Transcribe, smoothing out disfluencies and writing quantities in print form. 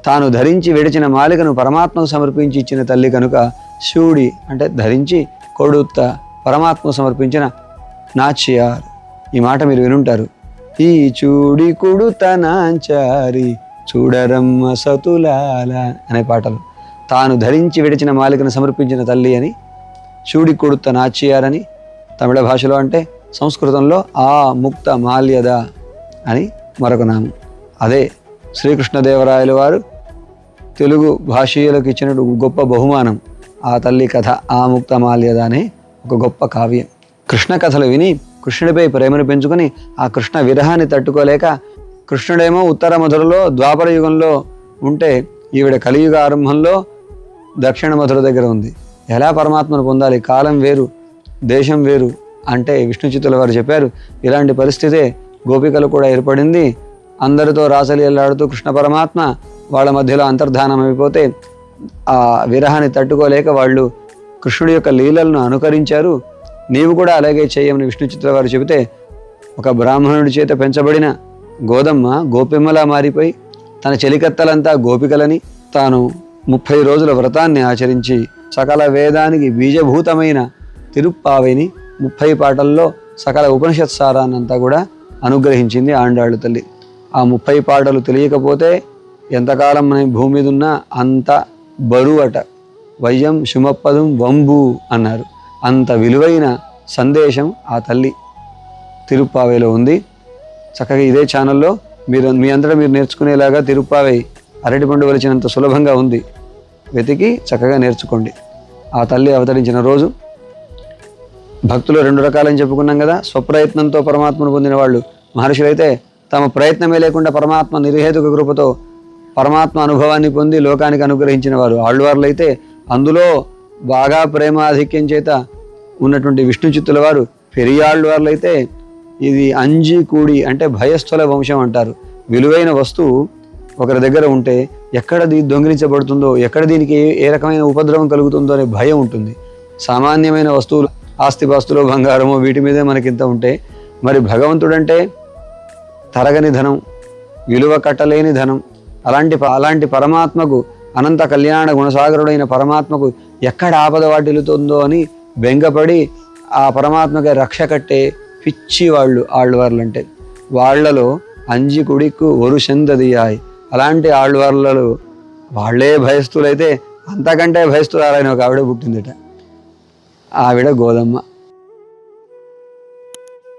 తాను ధరించి విడిచిన మాలికను పరమాత్మకు సమర్పించి ఇచ్చిన తల్లి కనుక శివుడి అంటే ధరించి కొడుత్త పరమాత్మకు సమర్పించిన నాచ్యార్. ఈ మాట మీరు వినుంటారు. ఈ చూడి కొడుత నాంచారి చూడరమ్మ సతులాల అనే పాటలు. తాను ధరించి విడిచిన మాలికను సమర్పించిన తల్లి అని, చూడి కొడుత నాచ్యార్ అని తమిళ భాషలో, అంటే సంస్కృతంలో ఆ ముక్త మాల్యద అని మరొక నామం. అదే శ్రీకృష్ణదేవరాయలు వారు తెలుగు భాషీయులకు ఇచ్చిన గొప్ప బహుమానం ఆ తల్లి కథ, ఆ ముక్త మాల్యద అనే ఒక గొప్ప కావ్యం. కృష్ణ కథలు విని కృష్ణుడిపై ప్రేమను పెంచుకొని ఆ కృష్ణ విరహాన్ని తట్టుకోలేక, కృష్ణుడేమో ఉత్తర మధురలో ద్వాపర యుగంలో ఉంటే ఈవిడ కలియుగ ఆరంభంలో దక్షిణ మధుర దగ్గర ఉంది. ఎలా పరమాత్మను పొందాలి? కాలం వేరు, దేశం వేరు అంటే విష్ణు చిత్తుల వారు చెప్పారు. ఇలాంటి పరిస్థితే గోపికలు కూడా ఏర్పడింది. అందరితో రాసలీలాడుతూ కృష్ణ పరమాత్మ వాళ్ళ మధ్యలో అంతర్ధానం అయిపోతే ఆ విరహాన్ని తట్టుకోలేక వాళ్ళు కృష్ణుడి యొక్క లీలలను అనుకరించారు. నీవు కూడా అలాగే చేయమని విష్ణు చిత్తుల వారు చెబితే, ఒక బ్రాహ్మణుడి చేత పెంచబడిన గోదమ్మ గోపిమ్మలా మారిపోయి తన చెలికత్తలంతా గోపికలని, తాను 30 రోజుల వ్రతాన్ని ఆచరించి సకల వేదానికి బీజభూతమైన తిరుప్పావైని 30 పాటల్లో సకల ఉపనిషత్ సారాన్నంతా కూడా అనుగ్రహించింది ఆండాళ్ళు తల్లి. ఆ 30 పాటలు తెలియకపోతే ఎంతకాలం మన భూమి మీద ఉన్నా అంత బరువట. వయ్యం శుమప్పదం వంబు అన్నారు. అంత విలువైన సందేశం ఆ తల్లి తిరుప్పావైలో ఉంది. చక్కగా ఇదే ఛానల్లో మీ అంతటా మీరు నేర్చుకునేలాగా తిరుప్పావై అరటిపండు వలిచినంత సులభంగా ఉంది. వెతికి చక్కగా నేర్చుకోండి. ఆ తల్లి అవతరించిన రోజు. భక్తులు 2 రకాలని చెప్పుకున్నాం కదా. స్వప్రయత్నంతో పరమాత్మను పొందిన వాళ్ళు మహర్షులైతే తమ ప్రయత్నమే లేకుండా పరమాత్మ నిర్హేతుక కృపతో పరమాత్మ అనుభవాన్ని పొంది లోకానికి అనుగ్రహించిన వారు ఆళ్వార్లైతే, అందులో బాగా ప్రేమాధిక్యం చేత ఉన్నటువంటి విష్ణు చిత్తుల వారు పెరియాళ్వార్లైతే, ఇది అంజి కూడి అంటే భయస్థుల వంశం అంటారు. విలువైన వస్తువు ఒకరి దగ్గర ఉంటే ఎక్కడ దొంగిలించబడుతుందో, ఎక్కడ దీనికి ఏ రకమైన ఉపద్రవం కలుగుతుందో అనే భయం ఉంటుంది. సామాన్యమైన వస్తువులు, ఆస్తిపాస్తులు, బంగారము, వీటి మీదే మనకింత ఉంటే, మరి భగవంతుడంటే తరగని ధనం, విలువ కట్టలేని ధనం. అలాంటి పరమాత్మకు, అనంత కళ్యాణ గుణసాగరుడైన పరమాత్మకు ఎక్కడ ఆపద వాటిల్లుతుందో అని బెంగపడి ఆ పరమాత్మకి రక్ష కట్టే పిచ్చి ఆళ్వార్లు అంటే. వాళ్లలో అంజి కుడికు ఒరు చెందదియాయి. అలాంటి ఆళ్వార్లలో వాళ్లే భయస్తులైతే అంతకంటే భయస్తురాలైన ఒక ఆవిడ పుట్టిందిట. ఆవిడ గోదమ్మ.